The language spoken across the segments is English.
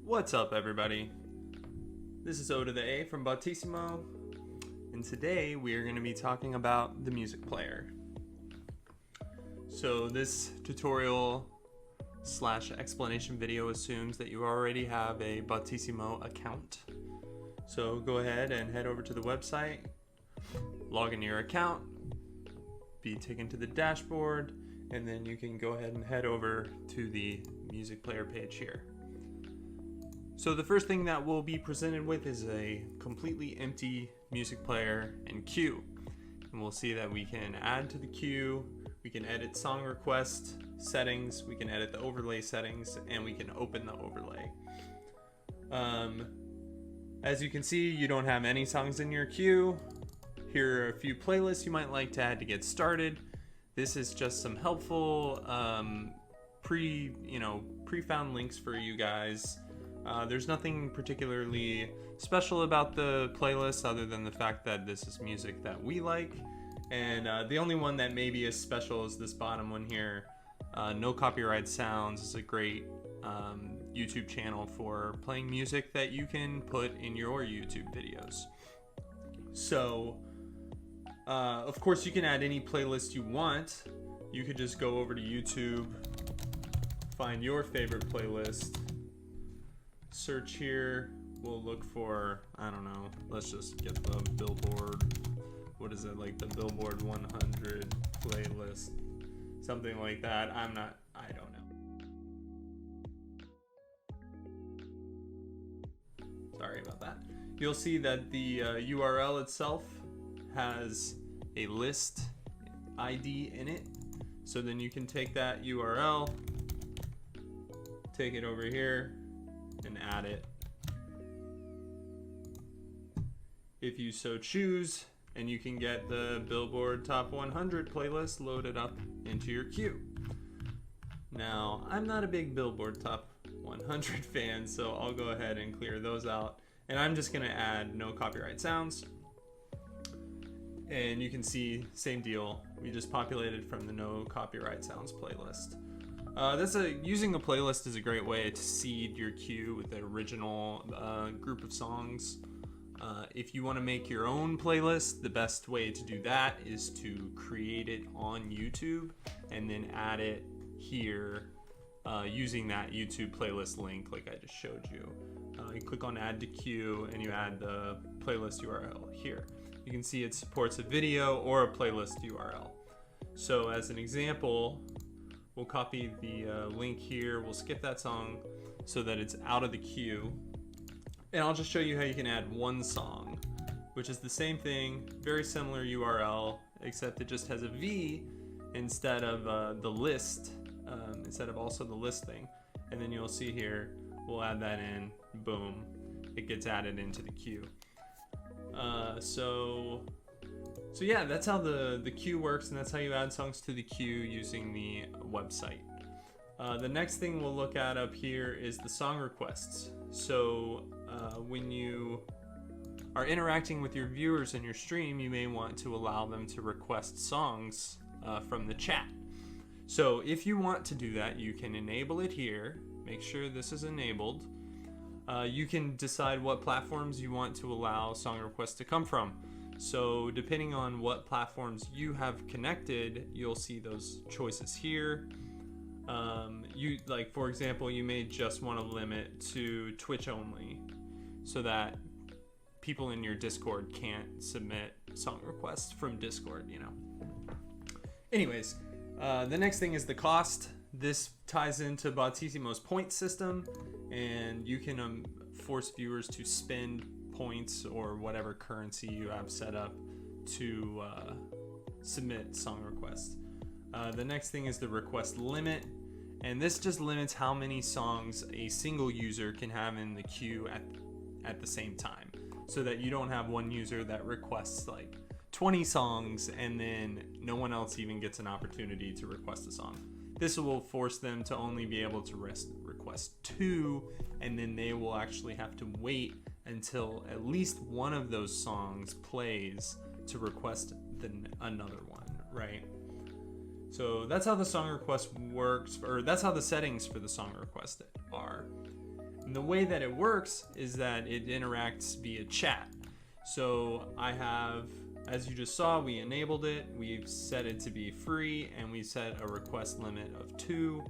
What's up, everybody? This is O to the A from Botisimo, and today we are going to be talking about the music player. So this tutorial / explanation video assumes that you already have a Botisimo account. So go ahead and head over to the website, log into your account, be taken to the dashboard, and then you can go ahead and head over to the music player page here. So the first thing that we'll be presented with is a completely empty music player and queue. And we'll see that we can add to the queue, we can edit song request settings, we can edit the overlay settings, and we can open the overlay. As you can see, you don't have any songs in your queue. Here are a few playlists you might like to add to get started. This is just some helpful pre-found links for you guys. There's nothing particularly special about the playlist other than the fact that this is music that we like. And the only one that maybe is special is this bottom one here. No Copyright Sounds is a great YouTube channel for playing music that you can put in your YouTube videos. So, of course, you can add any playlist you want. You could just go over to YouTube, find your favorite playlist, search here. We'll look for, I don't know, let's just get the Billboard, what is it, like the Billboard 100 playlist, something like that. I don't know. Sorry about that. You'll see that the URL itself has a list ID in it. So then you can take that URL, take it over here, and add it if you so choose, and you can get the Billboard Top 100 playlist loaded up into your queue. Now, I'm not a big Billboard Top 100 fan, so I'll go ahead and clear those out, and I'm just gonna add No Copyright Sounds. And you can see, same deal, we just populated from the No Copyright Sounds playlist. Using a playlist is a great way to seed your queue with the original group of songs. If you want to make your own playlist, the best way to do that is to create it on YouTube and then add it here using that YouTube playlist link like I just showed you. You click on Add to Queue and you add the playlist URL here. You can see it supports a video or a playlist URL. So as an example, we'll copy the link here, we'll skip that song so that it's out of the queue. And I'll just show you how you can add one song, which is the same thing, very similar URL, except it just has a V instead of the list, instead of also the list thing. And then you'll see here, we'll add that in, boom, it gets added into the queue. So yeah, that's how the queue works, and that's how you add songs to the queue using the website. The next thing we'll look at up here is the song requests. So when you are interacting with your viewers in your stream, you may want to allow them to request songs from the chat. So if you want to do that, you can enable it here. Make sure this is enabled. You can decide what platforms you want to allow song requests to come from. So depending on what platforms you have connected, you'll see those choices here. For example, you may just want to limit to Twitch only so that people in your Discord can't submit song requests from Discord, you know. Anyways, the next thing is the cost. This ties into Botisimo's point system, and you can force viewers to spend points or whatever currency you have set up to submit song requests. The next thing is the request limit, and this just limits how many songs a single user can have in the queue at the same time, so that you don't have one user that requests like 20 songs and then no one else even gets an opportunity to request a song. This will force them to only be able to request 2, and then they will actually have to wait until at least one of those songs plays to request another one, right? So that's how the song request works, or that's how the settings for the song request are. And the way that it works is that it interacts via chat. So I have, as you just saw, we enabled it, we've set it to be free, and we set a request limit of 2.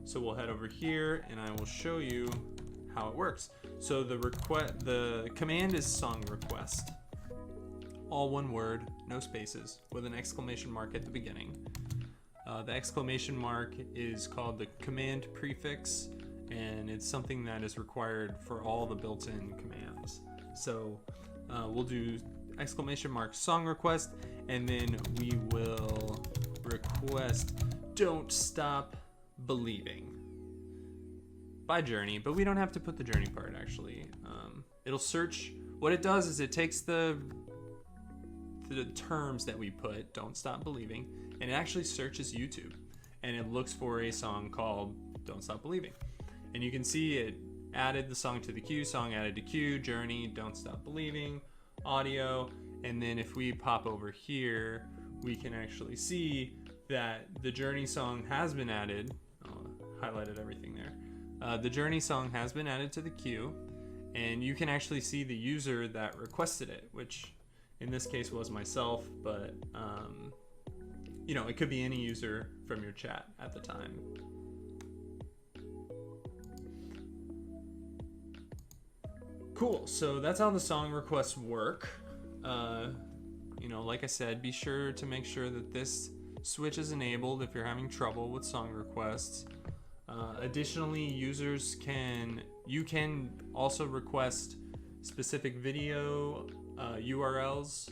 So we'll head over here and I will show you how it works. So the command is song request. All one word, no spaces, with an exclamation mark at the beginning. The exclamation mark is called the command prefix, and it's something that is required for all the built-in commands. So we'll do exclamation mark song request, and then we will request Don't Stop Believing by Journey, but we don't have to put the Journey part actually. It'll search. What it does is it takes the terms that we put, Don't Stop Believing, and it actually searches YouTube, and it looks for a song called Don't Stop Believing. And you can see it added the song to the queue, song added to queue, Journey, Don't Stop Believing, audio, and then if we pop over here, we can actually see that the Journey song has been added. Highlighted everything there. The Journey song has been added to the queue, and you can actually see the user that requested it, which in this case was myself, but you know, it could be any user from your chat at the time. Cool, so that's how the song requests work. You know, like I said, be sure to make sure that this switch is enabled if you're having trouble with song requests. Additionally, you can also request specific video URLs,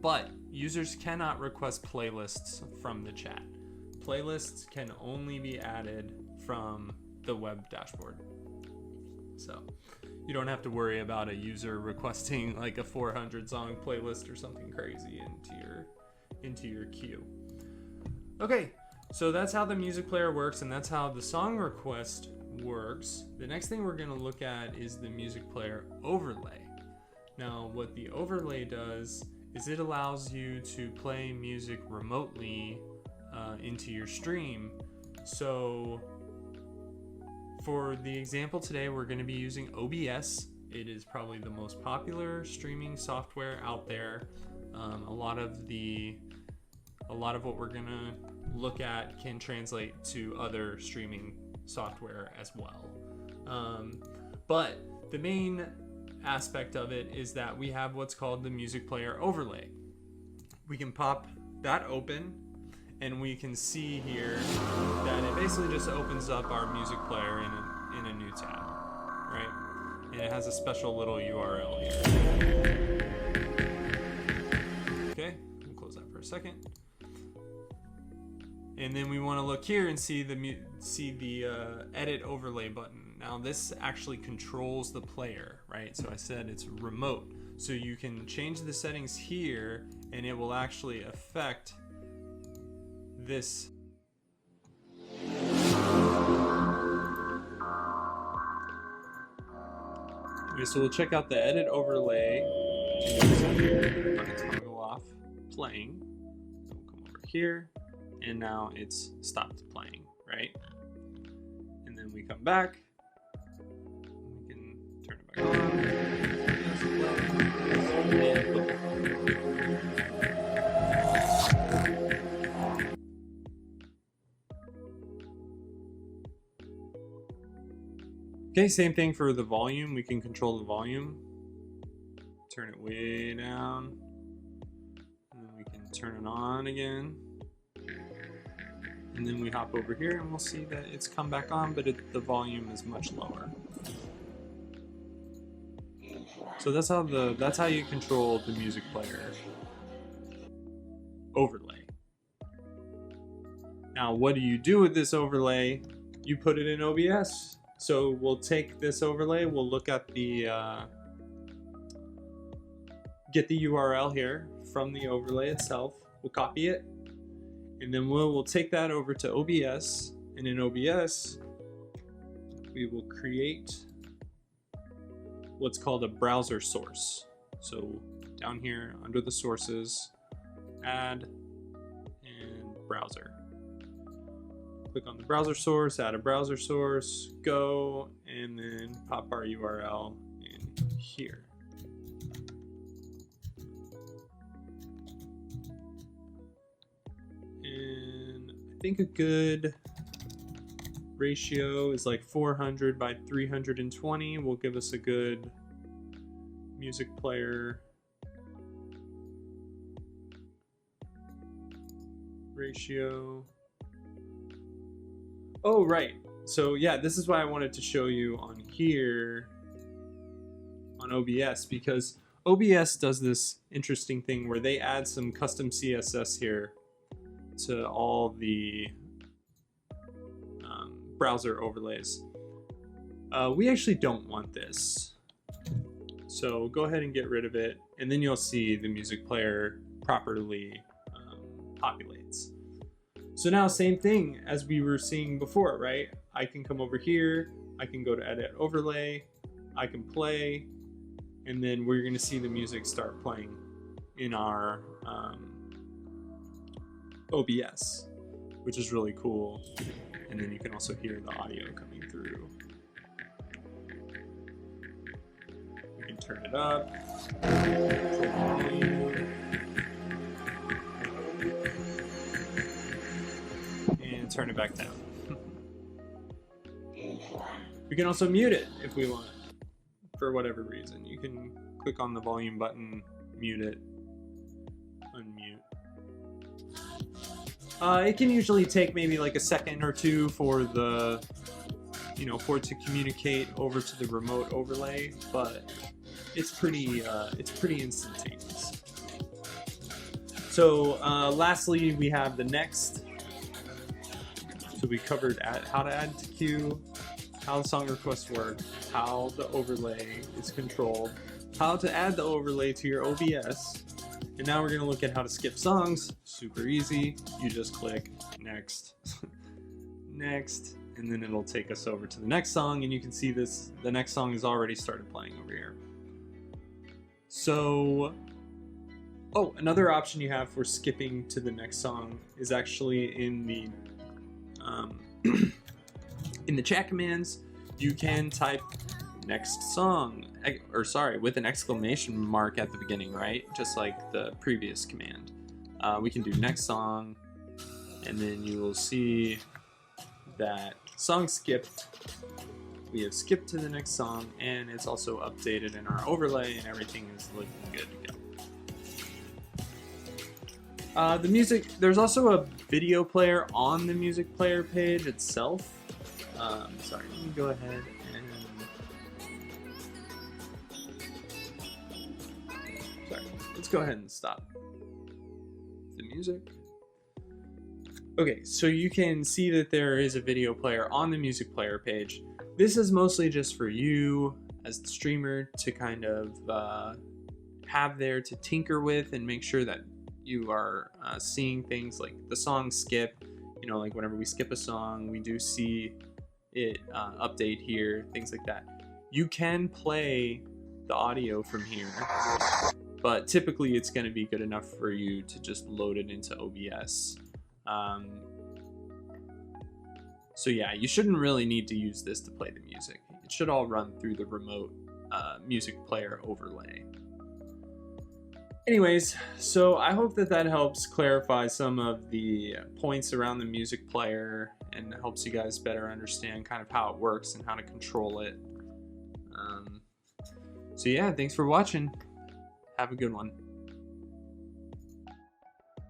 but users cannot request playlists from the chat. Playlists can only be added from the web dashboard. So you don't have to worry about a user requesting like a 400 song playlist or something crazy into your queue. Okay, so that's how the music player works, and that's how the song request works. The next thing we're going to look at is the music player overlay. Now, what the overlay does is it allows you to play music remotely into your stream. So for the example today, we're going to be using OBS. It is probably the most popular streaming software out there. A lot of what we're going to look at can translate to other streaming software as well. But the main aspect of it is that we have what's called the music player overlay. We can pop that open, and we can see here that it basically just opens up our music player in a new tab, right? And it has a special little URL here. Okay, we'll close that for a second. And then we want to look here and see the edit overlay button. Now this actually controls the player, right? So I said it's remote. So you can change the settings here, and it will actually affect this. Okay, so we'll check out the edit overlay. Here, let it toggle off playing. So we'll come over here, and now it's stopped playing, right? And then we come back. We can turn it back on. Okay, same thing for the volume. We can control the volume. Turn it way down. And then we can turn it on again. And then we hop over here and we'll see that it's come back on, but the volume is much lower. So that's how you control the music player overlay. Now, what do you do with this overlay? You put it in OBS. So we'll take this overlay, we'll look at the get the URL here from the overlay itself. We'll copy it, and then we'll take that over to OBS, and in OBS we will create what's called a browser source. So down here under the sources, add and browser. click on the browser source, add a browser source, go, and then pop our URL in here. And I think a good ratio is like 400 by 320 will give us a good music player ratio. Oh, right. So yeah, this is why I wanted to show you on here on OBS, because OBS does this interesting thing where they add some custom CSS here to all the browser overlays. We actually don't want this. So go ahead and get rid of it, and then you'll see the music player properly populates. So now same thing as we were seeing before, right? I can come over here, I can go to edit overlay, I can play, and then we're gonna see the music start playing in our OBS, which is really cool. And then you can also hear the audio coming through. You can turn it up, and turn it back down. We can also mute it if we want, for whatever reason. You can click on the volume button, mute it, unmute. It can usually take maybe like a second or two for the, for it to communicate over to the remote overlay, but it's pretty instantaneous. So lastly, we have the next. So we covered how to add to queue, how the song requests work, how the overlay is controlled, how to add the overlay to your OBS, and now we're going to look at how to skip songs. Super easy. You just click next, next, and then it'll take us over to the next song, and you can see the next song has already started playing over here. So, another option you have for skipping to the next song is actually in the in the chat commands. You can type next song, or sorry, with an exclamation mark at the beginning, right? Just like the previous command. We can do next song, and then you will see that song skipped. We have skipped to the next song, and it's also updated in our overlay, and everything is looking good to go. The music, there's also a video player on the music player page itself. Sorry, let me go ahead and... Sorry, let's go ahead and stop the music. Okay, so you can see that there is a video player on the music player page. This is mostly just for you as the streamer to kind of have there to tinker with and make sure that you are seeing things like the song skip. Like whenever we skip a song, we do see it update here, things like that. You can play the audio from here, but typically it's going to be good enough for you to just load it into OBS. So yeah, you shouldn't really need to use this to play the music. It should all run through the remote music player overlay. Anyways, so I hope that helps clarify some of the points around the music player and helps you guys better understand kind of how it works and how to control it. So yeah, thanks for watching. Have a good one.